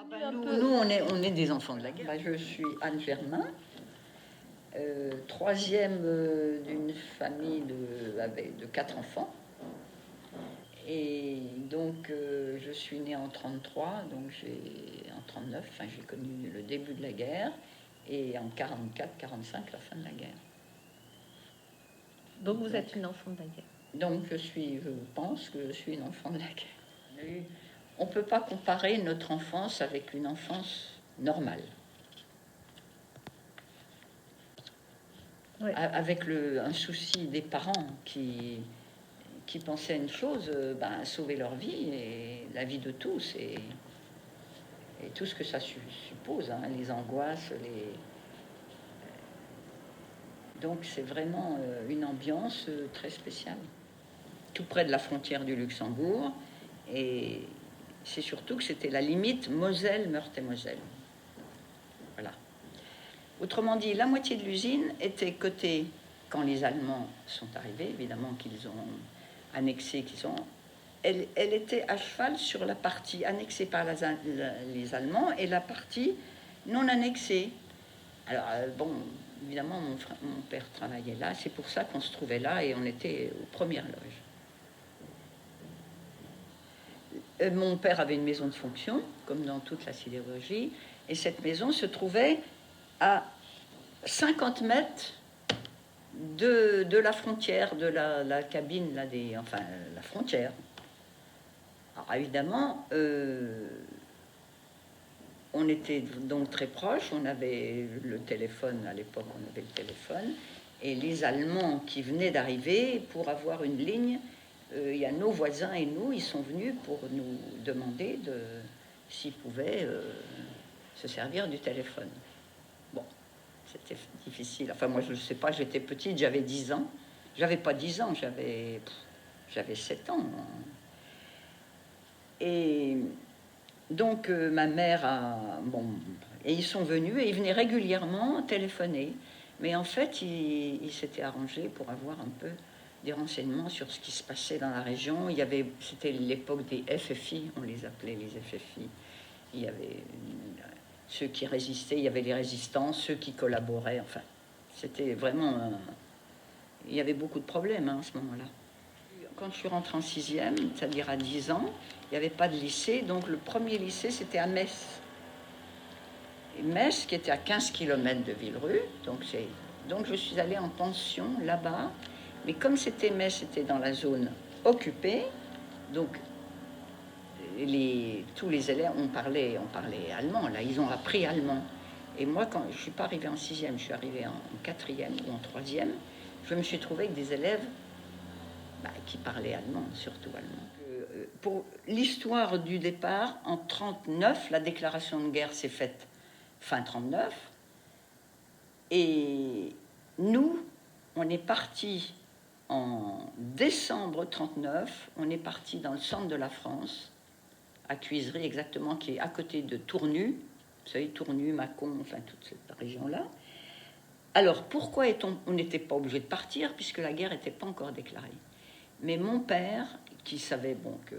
Nous, on est des enfants de la guerre. Je suis Anne Germain, troisième d'une famille de 4 enfants. Et donc, je suis née en 33, donc en 39, j'ai connu le début de la guerre, et en 44-45, la fin de la guerre. Donc vous êtes une enfant de la guerre. Donc je pense que je suis une enfant de la guerre. On ne peut pas comparer notre enfance avec une enfance normale. Oui. Avec un souci des parents qui pensaient à une chose, sauver leur vie et la vie de tous et tout ce que ça suppose, les angoisses, donc c'est vraiment une ambiance très spéciale. Tout près de la frontière du Luxembourg, et c'est surtout que c'était la limite Moselle-Meurthe-et-Moselle. Voilà. Autrement dit, la moitié de l'usine était cotée quand les Allemands sont arrivés, évidemment qu'ils ont annexé, elle était à cheval sur la partie annexée par les Allemands et la partie non annexée. Alors, évidemment, mon père travaillait là, c'est pour ça qu'on se trouvait là et on était aux premières loges. Mon père avait une maison de fonction, comme dans toute la sidérurgie, et cette maison se trouvait à 50 mètres de la frontière, de la cabine, la frontière. Alors évidemment, on était donc très proches, on avait le téléphone, à l'époque on avait le téléphone, et les Allemands qui venaient d'arriver pour avoir une ligne, il y a nos voisins et nous, ils sont venus pour nous demander s'ils pouvaient se servir du téléphone. Bon, c'était difficile. Enfin, moi, je ne sais pas, j'étais petite, j'avais 10 ans. J'avais pas 10 ans, j'avais 7 ans. Et donc, ma mère et ils sont venus et ils venaient régulièrement téléphoner. Mais en fait, ils s'étaient arrangés pour avoir un peu des renseignements sur ce qui se passait dans la région. C'était l'époque des FFI, on les appelait les FFI. Il y avait ceux qui résistaient, il y avait les résistants, ceux qui collaboraient. Enfin, c'était vraiment... il y avait beaucoup de problèmes à ce moment-là. Quand je suis rentrée en 6e, c'est-à-dire à 10 ans, il n'y avait pas de lycée. Donc le premier lycée, c'était à Metz. Et Metz, qui était à 15 km de Villerue. Donc je suis allée en pension là-bas. Mais comme Metz, c'était dans la zone occupée, donc tous les élèves, on parlait allemand, là, ils ont appris allemand. Et moi, quand je ne suis pas arrivée en 6e, je suis arrivée en 4e ou en 3e, je me suis trouvée avec des élèves qui parlaient allemand, surtout allemand. Pour l'histoire du départ, en 1939, la déclaration de guerre s'est faite fin 1939, et nous, on est partis en décembre 1939, on est parti dans le centre de la France, à Cuisery exactement, qui est à côté de Tournu, vous savez, Tournu, Mâcon, enfin toute cette région-là. Alors, pourquoi on n'était pas obligé de partir, puisque la guerre n'était pas encore déclarée. Mais mon père, qui savait que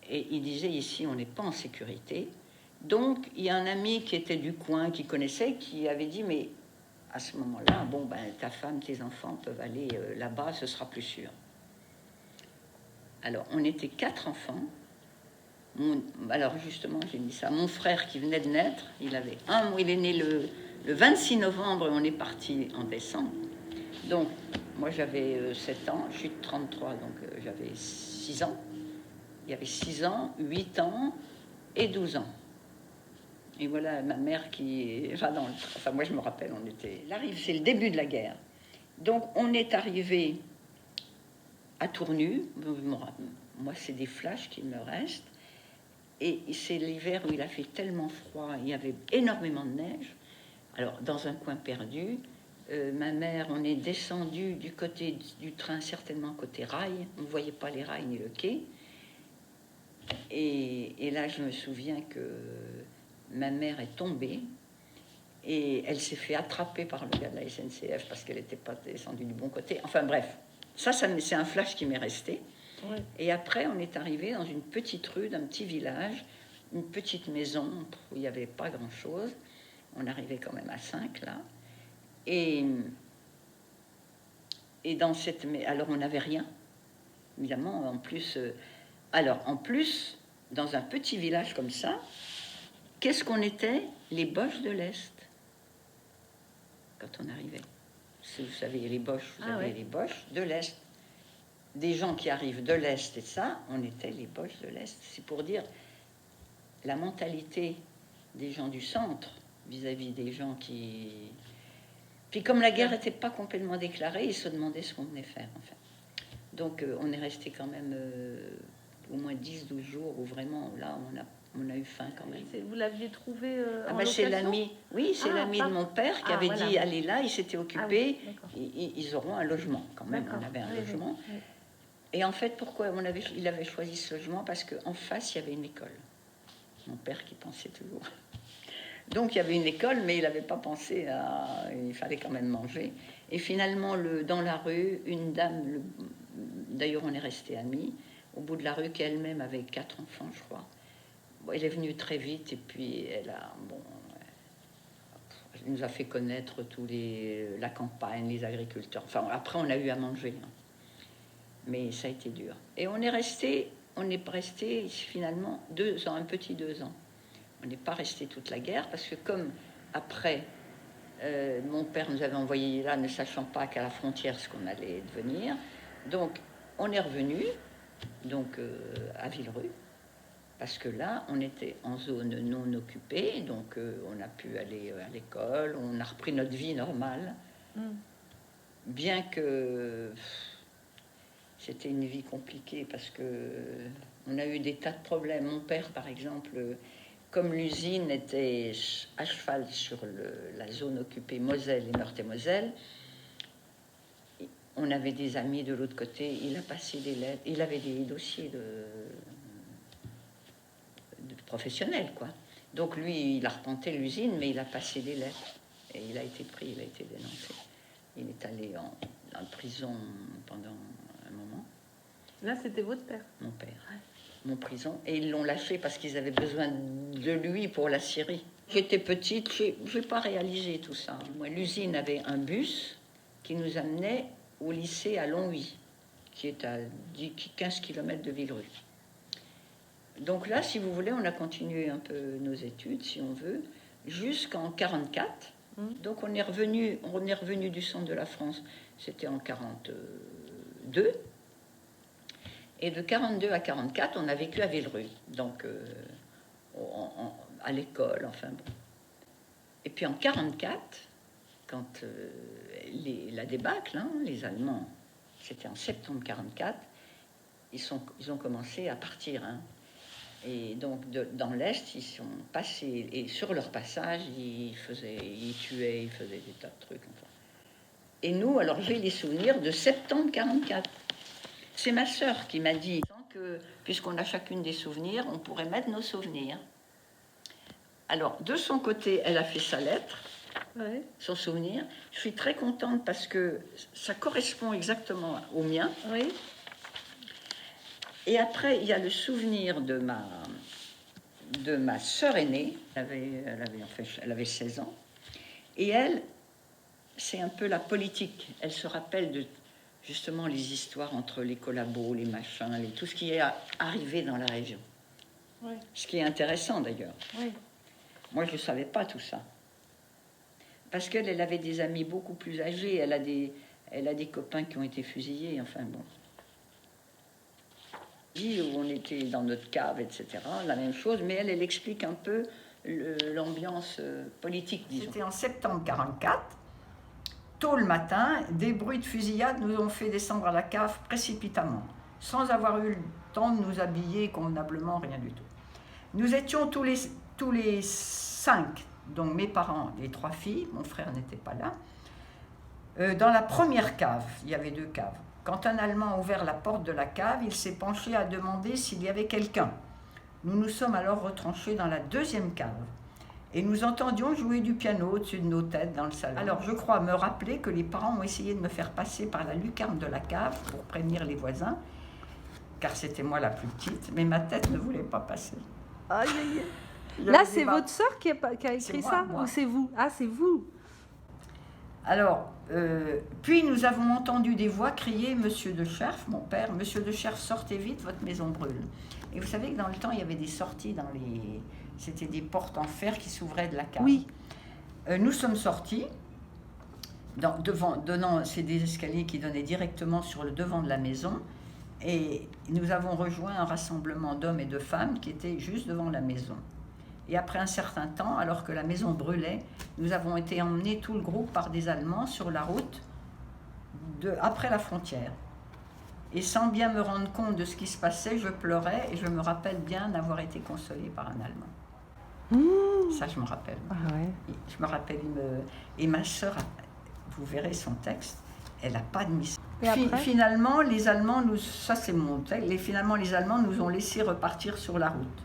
et il disait ici on n'est pas en sécurité. Donc il y a un ami qui était du coin, qui connaissait, qui avait dit mais à ce moment-là, ta femme, tes enfants peuvent aller là-bas, ce sera plus sûr. Alors on était 4 enfants. Alors justement, j'ai dit ça. Mon frère qui venait de naître, il est né le 26 novembre et on est parti en décembre. Donc moi j'avais 7 ans, je suis de 33, donc j'avais 6 ans. Il y avait 6 ans, 8 ans et 12 ans. Et voilà ma mère qui va dans le... Enfin moi je me rappelle, c'est le début de la guerre. Donc on est arrivé à Tournu. Moi c'est des flashs qui me restent. Et c'est l'hiver où il a fait tellement froid, il y avait énormément de neige. Alors dans un coin perdu, ma mère, on est descendu du côté du train, certainement côté rail. On ne voyait pas les rails ni le quai. Et là, je me souviens que ma mère est tombée et elle s'est fait attraper par le gars de la SNCF parce qu'elle n'était pas descendue du bon côté. Enfin bref, ça c'est un flash qui m'est resté. Ouais. Et après, on est arrivé dans une petite rue d'un petit village une petite maison où il n'y avait pas grand-chose. On arrivait quand même à 5 là. Et dans cette... Alors on n'avait rien, évidemment. En plus, dans un petit village comme ça, qu'est-ce qu'on était? Les Boches de l'Est. Quand on arrivait. Si vous savez, les Boches, vous avez les Boches de l'Est. Des gens qui arrivent de l'Est et ça, on était les Boches de l'Est. C'est pour dire la mentalité des gens du centre vis-à-vis des gens qui... Puis comme la guerre n'était pas complètement déclarée, ils se demandaient ce qu'on venait faire, en fait. Donc on est resté quand même au moins 10-12 jours où vraiment, là, on a eu faim quand même. Vous l'aviez trouvé en location? C'est l'ami, c'est l'ami de mon père qui avait dit, allez là, il s'était occupé, ils auront un logement quand même, on avait un logement. Oui. Et en fait, pourquoi il avait choisi ce logement? Parce qu'en face, il y avait une école. Mon père qui pensait toujours. Donc il y avait une école, mais il n'avait pas pensé à... Il fallait quand même manger. Et finalement, dans la rue, une dame, d'ailleurs on est restés amis, au bout de la rue, qui elle-même avait 4 enfants, je crois. Bon, elle est venue très vite et puis elle nous a fait connaître la campagne, les agriculteurs. Enfin, après on a eu à manger. Hein. Mais ça a été dur. Et on est resté finalement 2 ans, un petit 2 ans. On n'est pas resté toute la guerre parce que comme après, mon père nous avait envoyé là, ne sachant pas qu'à la frontière ce qu'on allait devenir, donc on est revenu donc à Villerue parce que là on était en zone non occupée, donc on a pu aller à l'école, on a repris notre vie normale, bien que c'était une vie compliquée parce que on a eu des tas de problèmes. Mon père, par exemple, comme l'usine était à cheval sur la zone occupée Moselle et Meurthe-et-Moselle, on avait des amis de l'autre côté. Il a passé des lettres. Il avait des dossiers de professionnels, quoi. Donc lui, il a repenté l'usine, mais il a passé des lettres. Et il a été pris, il a été dénoncé. Il est allé en prison pendant un moment. Là, c'était votre père? Mon père. Ouais. Mon prison. Et ils l'ont lâché parce qu'ils avaient besoin de lui pour la Syrie. J'étais petite, je n'ai pas réalisé tout ça. Moi, l'usine avait un bus qui nous amenait au lycée à Longwy, qui est à 15 km de Villerue. Donc là, si vous voulez, on a continué un peu nos études, si on veut, jusqu'en 44. Donc on est revenu du centre de la France, c'était en 42. Et de 42 à 44, on a vécu à Villerue, donc à l'école, enfin bon. Et puis en 44, quand la débâcle, hein, les Allemands, c'était en septembre 44, ils ont commencé à partir. Hein. Et donc dans l'Est, ils sont passés, et sur leur passage, ils tuaient, ils faisaient des tas de trucs. Enfin. Et nous, alors j'ai les souvenirs de septembre 44. C'est ma sœur qui m'a dit que, puisqu'on a chacune des souvenirs, on pourrait mettre nos souvenirs. Alors, de son côté, elle a fait sa lettre, son souvenir. Je suis très contente parce que ça correspond exactement au mien. Oui. Et après, il y a le souvenir de ma sœur aînée. Elle avait 16 ans. Et elle, c'est un peu la politique. Elle se rappelle de... justement les histoires entre les collabos, les machins, tout ce qui est arrivé dans la région. Oui. Ce qui est intéressant d'ailleurs. Oui. Moi, je ne savais pas tout ça. Parce qu'elle avait des amis beaucoup plus âgés, elle a des copains qui ont été fusillés, enfin bon. Où on était dans notre cave, etc., la même chose, mais elle explique un peu l'ambiance politique, disons. C'était en septembre 44. Tôt le matin, des bruits de fusillade nous ont fait descendre à la cave précipitamment, sans avoir eu le temps de nous habiller convenablement, rien du tout. Nous étions tous les 5, donc mes parents, les 3 filles, mon frère n'était pas là, dans la première cave. Il y avait 2 caves. Quand un Allemand a ouvert la porte de la cave, il s'est penché à demander s'il y avait quelqu'un. Nous nous sommes alors retranchés dans la 2e cave. Et nous entendions jouer du piano au-dessus de nos têtes dans le salon. Alors je crois me rappeler que les parents ont essayé de me faire passer par la lucarne de la cave pour prévenir les voisins, car c'était moi la plus petite, mais ma tête ne voulait pas passer. Aïe, aïe, aïe. Il y Là, avait c'est des votre sœur qui a écrit moi, ça moi. ou c'est vous? Ah, c'est vous. Alors, puis nous avons entendu des voix crier « Monsieur de Cherf, mon père, Monsieur de Cherf, sortez vite, votre maison brûle ». Et vous savez que dans le temps, il y avait des sorties dans les... C'était des portes en fer qui s'ouvraient de la cave. Oui. Nous sommes sortis, c'est des escaliers qui donnaient directement sur le devant de la maison, et nous avons rejoint un rassemblement d'hommes et de femmes qui étaient juste devant la maison. Et après un certain temps, alors que la maison brûlait, nous avons été emmenés tout le groupe par des Allemands sur la route après la frontière. Et sans bien me rendre compte de ce qui se passait, je pleurais et je me rappelle bien d'avoir été consolée par un Allemand. Ça, je me rappelle. Ah ouais. Je me rappelle, et ma sœur, vous verrez son texte, elle n'a pas admis ça. Finalement, les Allemands, ça c'est mon texte, finalement les Allemands nous ont laissé repartir sur la route.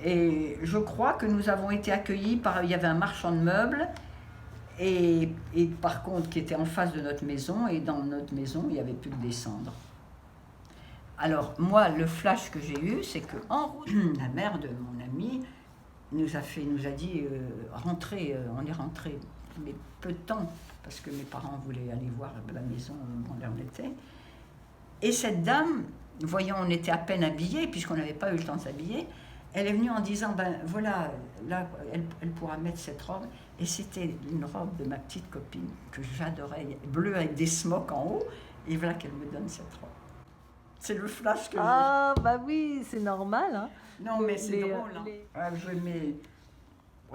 Et je crois que nous avons été accueillis il y avait un marchand de meubles, et par contre qui était en face de notre maison, et dans notre maison, il n'y avait plus que des cendres. Alors moi, le flash que j'ai eu, c'est qu'en route, la mère de mon ami nous a dit rentrez, on est rentré, mais peu de temps, parce que mes parents voulaient aller voir la maison où on était. Et cette dame, voyant on était à peine habillés, puisqu'on n'avait pas eu le temps de s'habiller, elle est venue en disant, ben voilà, là, elle pourra mettre cette robe. Et c'était une robe de ma petite copine que j'adorais, bleue avec des smocks en haut, et voilà qu'elle me donne cette robe. C'est le flash que Ah, bah oui, c'est normal. Hein. Non, mais c'est drôle. Hein.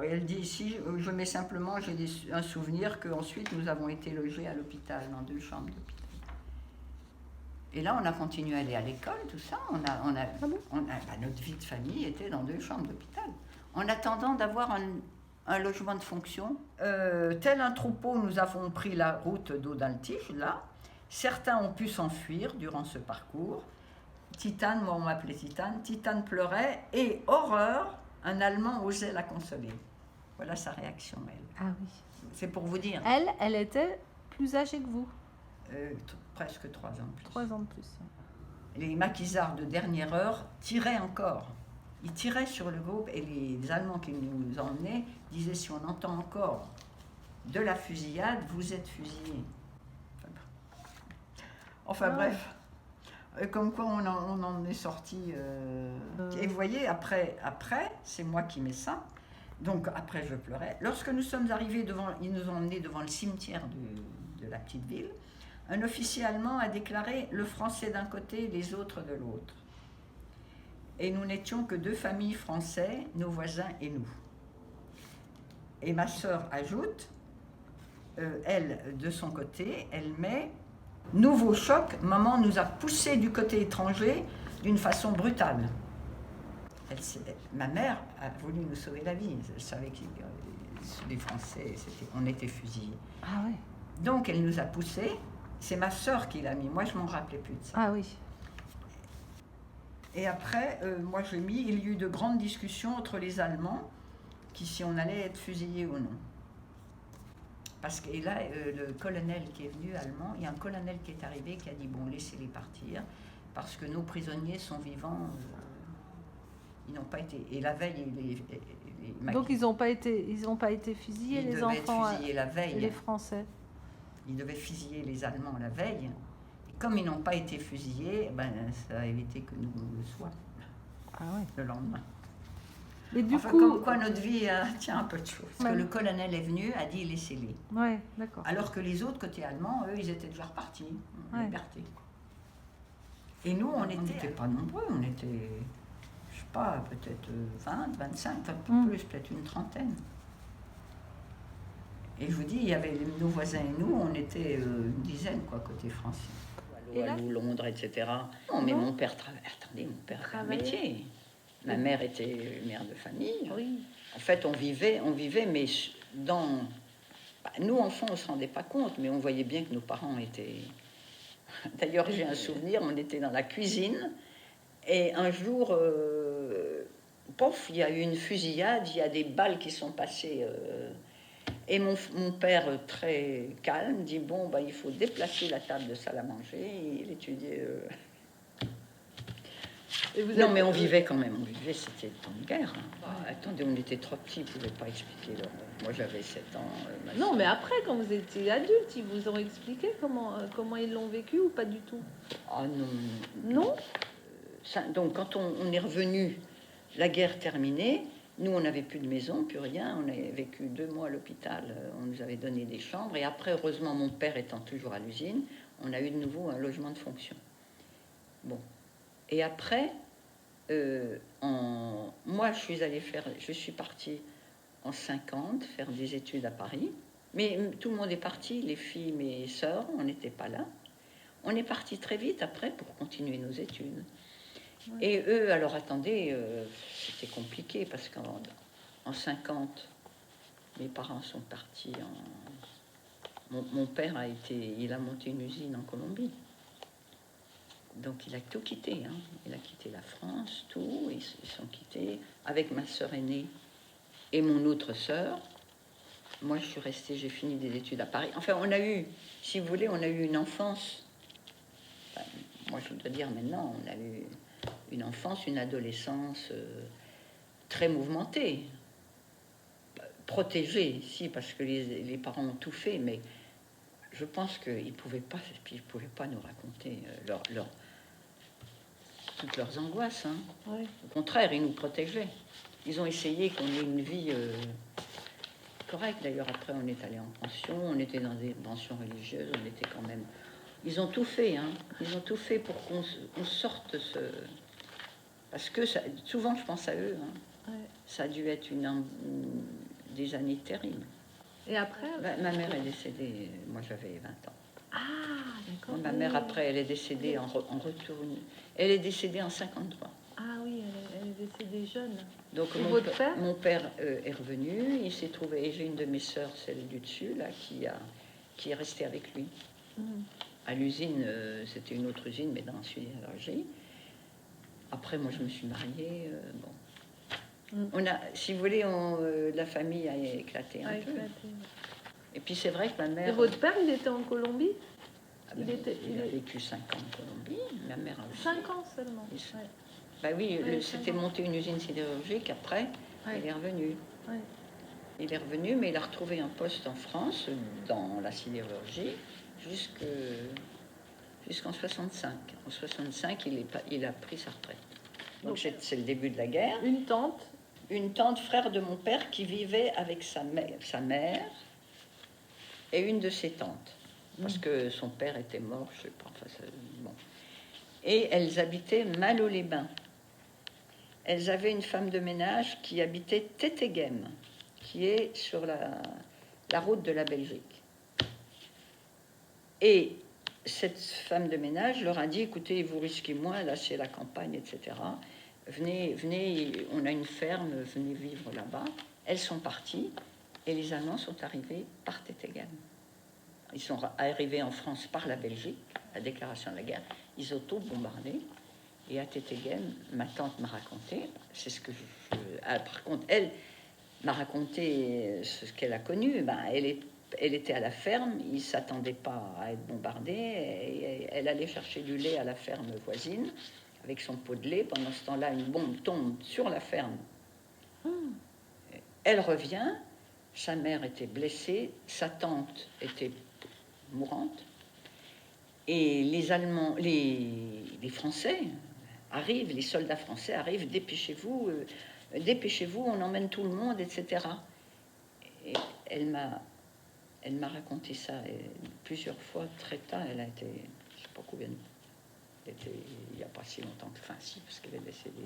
Elle dit ici, je mets simplement, j'ai un souvenir qu'ensuite nous avons été logés à l'hôpital, dans 2 chambres d'hôpital. Et là, on a continué à aller à l'école, tout ça. Notre vie de famille était dans 2 chambres d'hôpital. En attendant d'avoir un logement de fonction, tel un troupeau, nous avons pris la route d'Audaltige, là. Certains ont pu s'enfuir durant ce parcours. Titane, moi on m'appelait Titane. Titane pleurait et, horreur, un Allemand osait la consoler. Voilà sa réaction, elle. Ah oui. C'est pour vous dire. Elle était plus âgée que vous. Presque 3 ans de plus. 3 ans de plus. Les maquisards de dernière heure tiraient encore. Ils tiraient sur le groupe et les Allemands qui nous emmenaient disaient si on entend encore de la fusillade, vous êtes fusillés. Enfin bref. Comme quoi on en est sorti. Et vous voyez, après, c'est moi qui mets ça. Donc après, je pleurais. Lorsque nous sommes arrivés ils nous ont emmenés devant le cimetière de la petite ville. Un officier allemand a déclaré le français d'un côté, les autres de l'autre. Et nous n'étions que 2 familles français, nos voisins et nous. Et ma sœur ajoute, elle, de son côté, elle met « Nouveau choc, maman nous a poussés du côté étranger d'une façon brutale. » Ma mère a voulu nous sauver la vie. Elle savait que les Français, on était fusillés. Ah ouais. Donc elle nous a poussés. C'est ma sœur qui l'a mis. Moi, je ne m'en rappelais plus de ça. Ah oui. Et après, moi, j'ai mis, il y a eu de grandes discussions entre les Allemands, si on allait être fusillés ou non. Parce que là, le colonel qui est venu, allemand, il y a un colonel qui est arrivé qui a dit, bon, laissez-les partir, parce que nos prisonniers sont vivants, ils n'ont pas été... Et la veille, donc ils n'ont pas été fusillés, les enfants, ils devaient être fusillés la veille. Les Français. Ils devaient fusiller les Allemands la veille. Et comme ils n'ont pas été fusillés, ça a évité que nous le soyons le lendemain. Et du coup, comme quoi notre vie tient un peu de choses. Parce que le colonel est venu, a dit laissez-les. Ouais, d'accord. Alors que les autres, côté allemand, eux, ils étaient déjà repartis, en liberté. Et nous, on n'était pas nombreux, on était, je sais pas, peut-être 20, 25, un peu plus, peut-être une trentaine. Et je vous dis, il y avait nos voisins et nous, on était une dizaine, côté français. Allô, Londres, etc. Non, mais mon père avait un métier. Ma mère était mère de famille. Oui. En fait, on vivait, mais nous, enfants, on ne se rendait pas compte, mais on voyait bien que nos parents étaient... D'ailleurs, j'ai un souvenir, on était dans la cuisine, et un jour, il y a eu une fusillade, il y a des balles qui sont passées... Et mon père, très calme, dit, bon, il faut déplacer la table de salle à manger. Il étudiait Et vous Non, êtes- mais on vivait quand même. On vivait, c'était le temps de guerre. Hein. Bah, attendez, on était trop petits, ils ne pouvaient pas expliquer leur... Moi, j'avais 7 ans. Ma Non, sœur- mais après, quand vous étiez adulte, ils vous ont expliqué comment ils l'ont vécu ou pas du tout? Ah non. Non? Donc, quand on est revenu, la guerre terminée, nous, on n'avait plus de maison, plus rien. On avait vécu 2 mois à l'hôpital. On nous avait donné des chambres. Et après, heureusement, mon père étant toujours à l'usine, on a eu de nouveau un logement de fonction. Bon. Et après, moi, je suis partie en 50 faire des études à Paris. Mais tout le monde est parti, les filles, mes sœurs, on n'était pas là. On est parti très vite après pour continuer nos études. Ouais. Et eux, alors attendez, c'était compliqué parce qu'en 50, mes parents sont partis mon père il a monté une usine en Colombie. Donc il a tout quitté, hein. Il a quitté la France, tout, ils sont quittés avec ma sœur aînée et mon autre sœur. Moi je suis restée, j'ai fini des études à Paris. Enfin on a eu, si vous voulez, on a eu une enfance, enfin, moi je voudrais dire maintenant, on a eu une enfance, une adolescence très mouvementée, protégée, si, parce que les parents ont tout fait, mais je pense qu'ils ne pouvaient pas nous raconter toutes leurs angoisses. Hein. Oui. Au contraire, ils nous protégeaient. Ils ont essayé qu'on ait une vie correcte. D'ailleurs, après, on est allé en pension, on était dans des pensions religieuses, on était quand même... Ils ont tout fait, hein. Ils ont tout fait pour qu'on sorte ce... Parce que souvent, je pense à eux. Hein. Ouais. Ça a dû être des années terribles. Et après ma mère est décédée, moi j'avais 20 ans. Ah, d'accord. Ma mère, après, elle est décédée en retour. Elle est décédée en 53. Ah oui, elle est décédée jeune. Donc mon père est revenu, il s'est trouvé, et j'ai une de mes sœurs, celle du dessus, là, qui est restée avec lui. À l'usine, c'était une autre usine, mais dans la sidérurgie. Après, moi, je me suis mariée. On a, si vous voulez, la famille a éclaté un peu. Et puis c'est vrai que ma mère... Et votre père, il était en Colombie? Il a vécu 5 ans en Colombie. Ma mère a aussi. 5 ans seulement. Bah oui, c'était monté une usine sidérurgique. Après, il est revenu. Ouais. Il est revenu, mais il a retrouvé un poste en France, dans la sidérurgie, jusqu'en 65. En 65, il a pris sa retraite. Donc c'est le début de la guerre. Une tante, frère de mon père, qui vivait avec sa mère et une de ses tantes. Parce que son père était mort, je sais pas. Enfin, bon. Et elles habitaient Malo-les-Bains. Elles avaient une femme de ménage qui habitait Tétéghem, qui est sur la route de la Belgique. Et cette femme de ménage leur a dit, écoutez, vous risquez moins, là c'est la campagne, etc. Venez, on a une ferme, venez vivre là-bas. Elles sont parties et les Allemands sont arrivés par Tétéghem. Ils sont arrivés en France par la Belgique, la déclaration de la guerre. Ils ont tout bombardé. Et à Tétéghem, ma tante m'a raconté, c'est ce que par contre, elle m'a raconté ce qu'elle a connu. Ben, elle était à la ferme, ils ne s'attendaient pas à être bombardés. Et elle allait chercher du lait à la ferme voisine avec son pot de lait. Pendant ce temps-là, une bombe tombe sur la ferme. Elle revient, sa mère était blessée, sa tante était mourante. Et les Allemands, les Français arrivent, les soldats français arrivent, dépêchez-vous, on emmène tout le monde, etc. Et elle m'a raconté ça plusieurs fois, très tard. Elle a été, je ne sais pas combien, il n'y a pas si longtemps que, enfin si, parce qu'elle est décédée.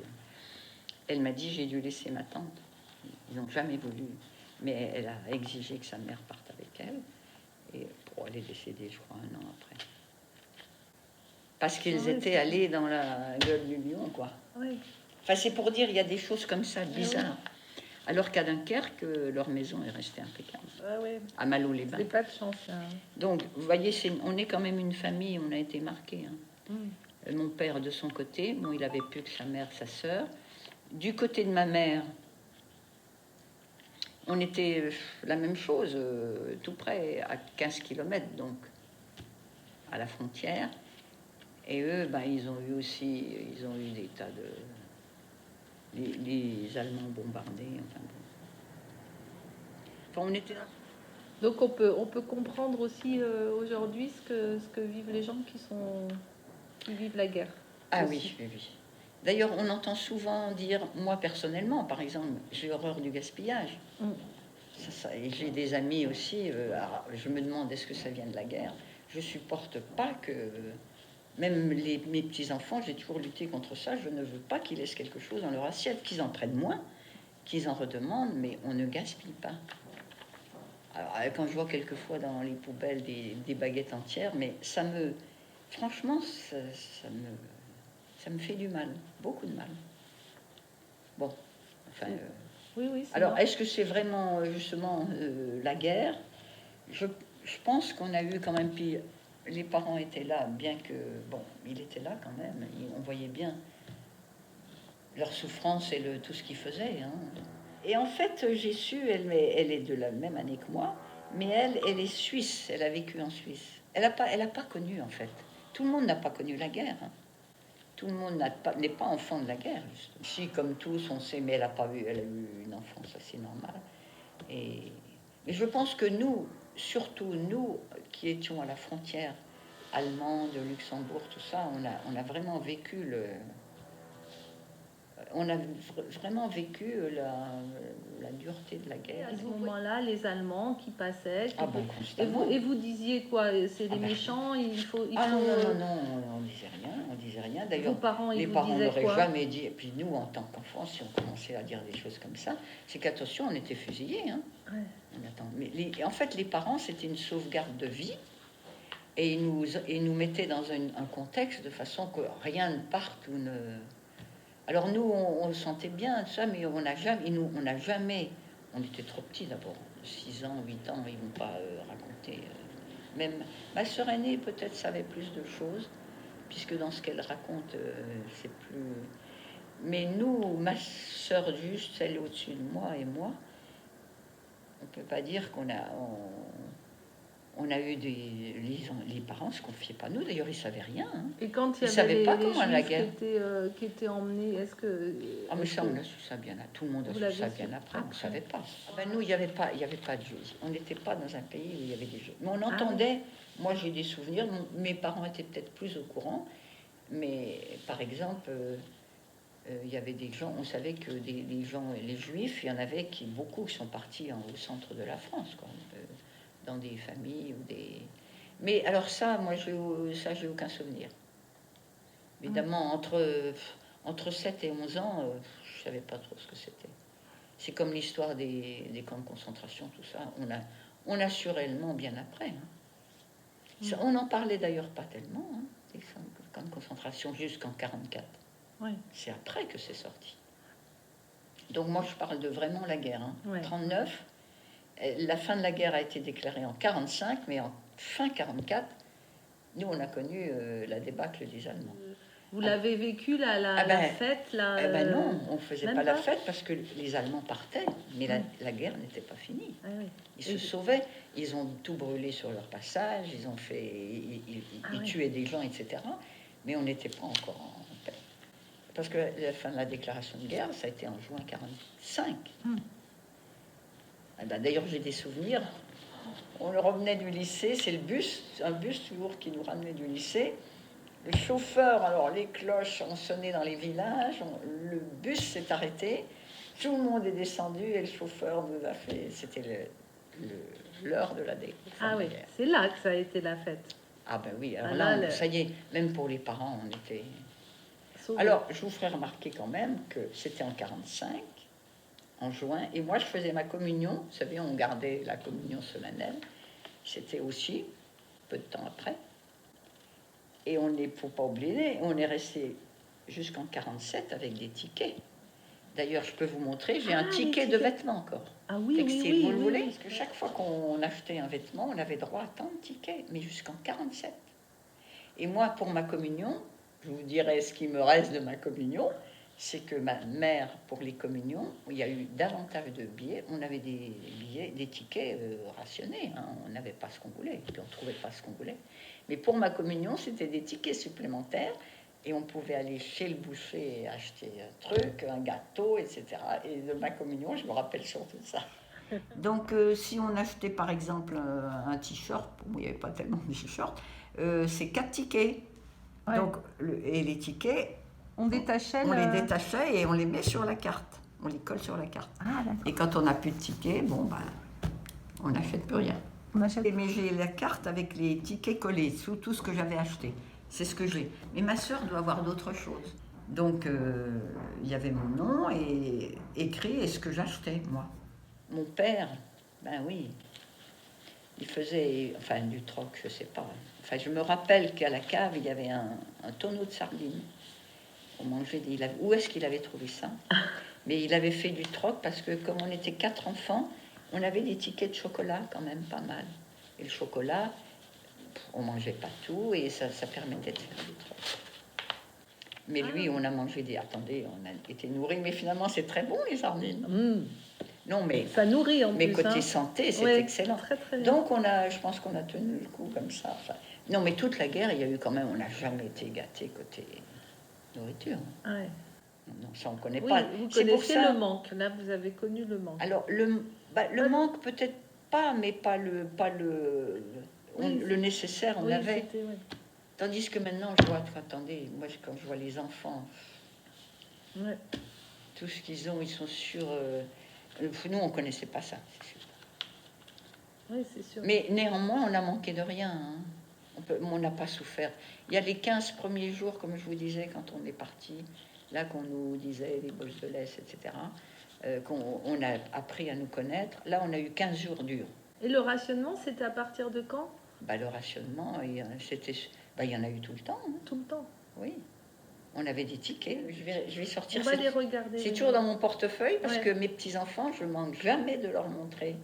Elle m'a dit, j'ai dû laisser ma tante. Ils n'ont jamais voulu, mais elle a exigé que sa mère parte avec elle. Et elle est décédée, je crois, 1 an après. Parce qu'ils étaient allés dans la gueule du lion, quoi. Oui. Enfin, c'est pour dire, il y a des choses comme ça, bizarres. Oui. Alors qu'à Dunkerque, leur maison est restée impeccable. Oui. À Malo-les-Bains. C'est pas de chance, hein. Donc, vous voyez, on est quand même une famille, on a été marqués. Hein. Mon père, de son côté, bon, il avait plus que sa mère, sa sœur. Du côté de ma mère, on était la même chose, tout près, à 15 km, donc, à la frontière. Et eux, ben, ils ont eu des tas de... Les Allemands bombardés, enfin bon. Enfin, on était là. Donc on peut comprendre aussi aujourd'hui ce que vivent les gens qui vivent la guerre. Ah aussi. oui. D'ailleurs, on entend souvent dire, moi personnellement, par exemple, j'ai horreur du gaspillage. Et j'ai des amis aussi, alors, je me demande est-ce que ça vient de la guerre. Je supporte pas que, même mes petits-enfants, j'ai toujours lutté contre ça, je ne veux pas qu'ils laissent quelque chose dans leur assiette, qu'ils en prennent moins, qu'ils en redemandent, mais on ne gaspille pas. Alors, quand je vois quelquefois dans les poubelles des baguettes entières, mais franchement, ça me fait du mal, beaucoup de mal. Bon, enfin... Oui, alors, est-ce que c'est vraiment, justement, la guerre? Je pense qu'on a eu quand même... Puis, les parents étaient là, bien que... Bon, il était là quand même. On voyait bien leur souffrance et tout ce qu'ils faisaient. Hein. Et en fait, j'ai su, elle est de la même année que moi, mais elle est suisse, elle a vécu en Suisse. Elle n'a pas connu, en fait. Tout le monde n'a pas connu la guerre. Hein. Tout le monde n'est pas enfant de la guerre. Justement. Si, comme tous, on sait, mais elle a eu une enfance assez normale. Mais je pense que nous, surtout nous, qui étions à la frontière allemande, Luxembourg, tout ça, on a vraiment vécu vraiment vécu la dureté de la guerre. À ce moment-là, les Allemands qui passaient. Constamment. Et vous disiez quoi? C'est des méchants, il faut... Non, on disait rien. D'ailleurs, vos parents, les vous parents disaient n'auraient quoi? jamais dit. Et puis nous, en tant qu'enfants, si on commençait à dire des choses comme ça, c'est qu'attention, on était fusillés. Hein. Ouais. Mais en fait, les parents, c'était une sauvegarde de vie. Et ils nous mettaient dans un contexte de façon que rien ne parte ou ne... Alors nous, on le sentait bien, ça, mais on n'a jamais... On était trop petits d'abord, 6 ans, 8 ans, ils ne vont pas raconter... Même ma sœur aînée, peut-être, savait plus de choses, puisque dans ce qu'elle raconte, c'est plus... Mais nous, ma sœur juste, celle au-dessus de moi et moi, on ne peut pas dire on a eu les parents ne se confiaient pas nous, d'ailleurs ils ne savaient rien. Hein. Et quand il y avait savaient pas comment la guerre qui étaient emmenés, est-ce que... Ah mais ça, on a su ça bien, tout le monde a su ça bien après, on ne savait pas. Ah ben nous, il n'y avait pas de juifs. On n'était pas dans un pays où il y avait des juifs. Mais on entendait, moi j'ai des souvenirs, mes parents étaient peut-être plus au courant, mais par exemple, il y avait des gens, on savait que les gens, les juifs, il y en avait beaucoup qui sont partis au centre de la France, quoi. Dans des familles ou des... Mais alors ça, moi, j'ai aucun souvenir. Évidemment, entre 7 et 11 ans, je ne savais pas trop ce que c'était. C'est comme l'histoire des camps de concentration, tout ça. On a su réellement bien après. Hein. On n'en parlait d'ailleurs pas tellement, hein, des camps de concentration jusqu'en 1944. Oui. C'est après que c'est sorti. Donc moi, je parle de vraiment la guerre. Hein. Ouais. 1939. La fin de la guerre a été déclarée en 1945, mais en fin 1944, nous, on a connu la débâcle des Allemands. Vous l'avez vécu, la fête là, non, on ne faisait pas la fête parce que les Allemands partaient, mais la guerre n'était pas finie. Ah, oui. Ils se sauvaient, ils ont tout brûlé sur leur passage, ils tuaient des gens, etc. Mais on n'était pas encore en paix. Parce que la fin de la déclaration de guerre, ça a été en juin 1945. D'ailleurs, j'ai des souvenirs. On revenait du lycée, c'est un bus toujours qui nous ramenait du lycée. Le chauffeur, alors les cloches ont sonné dans les villages, le bus s'est arrêté, tout le monde est descendu et le chauffeur nous a fait... C'était l'heure de la découverte. Ah oui, c'est là que ça a été la fête. Ah ben oui, alors là, ça y est, même pour les parents, on était... Sauvés. Alors, je vous ferai remarquer quand même que c'était en 1945, en juin, et moi je faisais ma communion, vous savez, on gardait la communion solennelle, c'était aussi peu de temps après, et on n'est, faut pas oublier, on est resté jusqu'en 1947 avec des tickets. D'ailleurs, je peux vous montrer, j'ai un ticket de vêtements encore. Ah oui, textile, oui, vous le voulez? Parce que chaque fois qu'on achetait un vêtement, on avait droit à tant de tickets, mais jusqu'en 1947. Et moi, pour ma communion, je vous dirai ce qui me reste de ma communion, c'est que ma mère, pour les communions, il y a eu davantage de billets. On avait des billets, des tickets rationnés. Hein. On n'avait pas ce qu'on voulait, puis on ne trouvait pas ce qu'on voulait. Mais pour ma communion, c'était des tickets supplémentaires. Et on pouvait aller chez le boucher et acheter un truc, un gâteau, etc. Et de ma communion, je me rappelle surtout ça. Donc, si on achetait par exemple un t-shirt, bon, il n'y avait pas tellement de t-shirts, c'est 4 tickets. Ouais. Donc, et les tickets, on détachait les détachait et on les met sur la carte. On les colle sur la carte. Ah, et quand on n'a plus de tickets, bon, ben, on n'achète plus rien. Mais j'ai la carte avec les tickets collés sous tout ce que j'avais acheté. C'est ce que j'ai. Mais ma sœur doit avoir d'autres choses. Donc, il y avait mon nom et écrit et ce que j'achetais, moi. Mon père, ben oui, il faisait, enfin, du troc, je sais pas. Enfin, je me rappelle qu'à la cave, il y avait un tonneau de sardines. On mangeait où est-ce qu'il avait trouvé ça? Mais il avait fait du troc parce que, comme on était 4 enfants, on avait des tickets de chocolat quand même pas mal. Et le chocolat, on mangeait pas tout et ça permettait de faire du troc. Mais lui, on a mangé attendez, on a été nourris, mais finalement, c'est très bon, les sardines. Non, mais ça nourrit en plus. Mais côté santé, c'est excellent. Très, très donc, je pense qu'on a tenu le coup comme ça. Enfin, non, mais toute la guerre, il y a eu quand même, on n'a jamais été gâtés côté nourriture. Ouais. Non, ça, on ne connaît pas. Vous connaissez le manque. Là, vous avez connu le manque. Alors, le manque, peut-être pas, mais pas le nécessaire, on avait. Tandis que maintenant, je vois, attendez, moi, quand je vois les enfants, tout ce qu'ils ont, ils sont sur... nous, on ne connaissait pas ça, c'est sûr. Oui, c'est sûr. Mais néanmoins, on n'a manqué de rien. Hein. On n'a pas souffert. Il y a les 15 premiers jours, comme je vous disais, quand on est parti, là qu'on nous disait les bosses de laisse, etc., qu'on a appris à nous connaître. Là, on a eu 15 jours durs. Et le rationnement, c'était à partir de quand? Le rationnement, il y en a eu tout le temps. Hein. Tout le temps? Oui. On avait des tickets. Je vais sortir. On va les regarder. C'est toujours dans mon portefeuille parce que mes petits-enfants, je ne manque jamais de leur montrer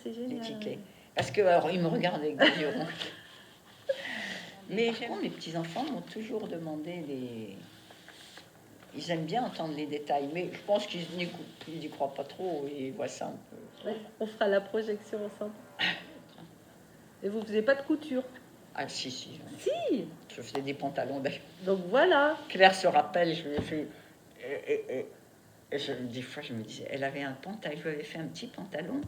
c'est génial. les tickets. Parce que, alors, ils me regardent avec des yeux ronds. Mais par contre, les petits-enfants m'ont toujours demandé Ils aiment bien entendre les détails, mais je pense qu'ils n'y croient pas trop. Ils voient ça un peu. On fera la projection ensemble. Et vous ne faisiez pas de couture? Ah, si. Si. Je faisais des pantalons d'ailleurs. Donc voilà. Claire se rappelle, je lui ai fait... Et des fois, je me disais, elle avait un pantalon, je lui avais fait un petit pantalon,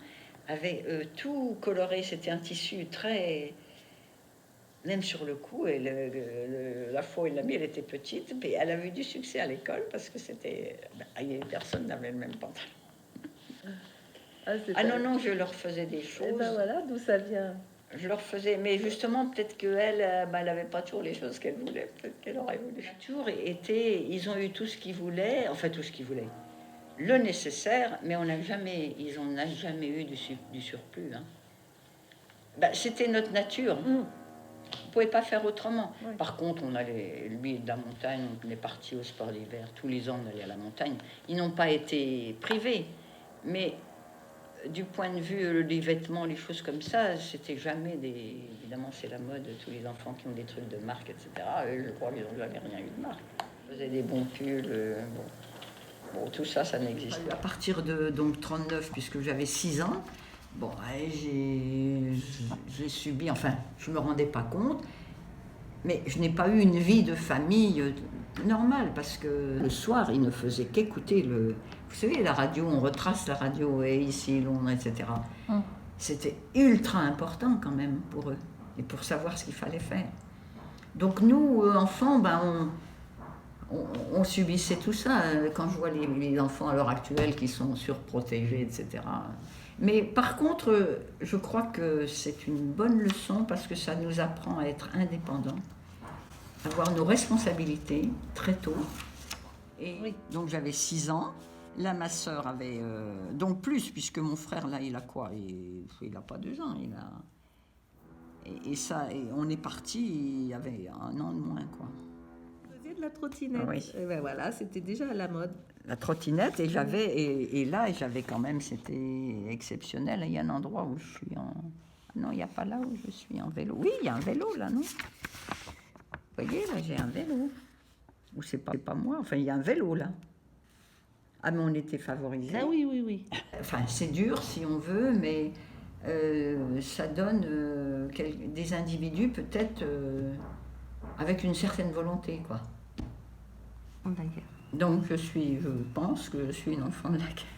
avec tout coloré, c'était un tissu très... Même sur le cou, et la fois où elle l'a mis, elle était petite, mais elle avait eu du succès à l'école, parce que c'était... personne n'avait le même pantalon. Non, je leur faisais des choses. Et ben voilà, d'où ça vient. Je leur faisais, mais justement, peut-être qu'elle, elle n'avait pas toujours les choses qu'elle voulait, peut-être qu'elle aurait voulu. Ils ont eu tout ce qu'ils voulaient, enfin tout ce qu'ils voulaient, le nécessaire, mais ils n'ont jamais eu du surplus. Hein. C'était notre nature. On ne pouvait pas faire autrement. Oui. Par contre, on allait, lui, de la montagne, on est parti au sport d'hiver, tous les ans on allait à la montagne. Ils n'ont pas été privés, mais... Du point de vue des vêtements, les choses comme ça, c'était jamais des... Évidemment, c'est la mode, tous les enfants qui ont des trucs de marque, etc. Je crois qu'ils n'ont jamais rien eu de marque. Ils faisaient des bons pulls. Bon, tout ça, ça n'existe pas. À partir de 39, puisque j'avais 6 ans, j'ai subi... Enfin, je ne me rendais pas compte, mais je n'ai pas eu une vie de famille normale, parce que le soir, ils ne faisaient qu'écouter le... Vous savez, la radio, on retrace la radio, et ici, Londres, etc. C'était ultra important quand même pour eux, et pour savoir ce qu'il fallait faire. Donc nous, enfants, on subissait tout ça. Quand je vois les enfants à l'heure actuelle qui sont surprotégés, etc. Mais par contre, je crois que c'est une bonne leçon, parce que ça nous apprend à être indépendants, à avoir nos responsabilités très tôt. Et donc j'avais 6 ans. Là, ma sœur avait... donc plus, puisque mon frère, là, il a quoi? Il n'a pas 2 ans. Et on est parti, il y avait 1 an de moins, quoi. Vous faisiez de la trottinette. Oui. Et ben voilà, c'était déjà à la mode. La trottinette, et j'avais quand même, c'était exceptionnel. Il y a un endroit où je suis en... Non, il n'y a pas là où je suis en vélo. Oui, il y a un vélo, là, non? Vous voyez, là, j'ai un vélo. Ou c'est pas moi, enfin, il y a un vélo, là. Ah, mais on était favorisés. Ah oui, oui, oui. Enfin, c'est dur si on veut, mais ça donne des individus peut-être avec une certaine volonté, quoi. D'ailleurs. Donc je pense que je suis une enfant de la guerre.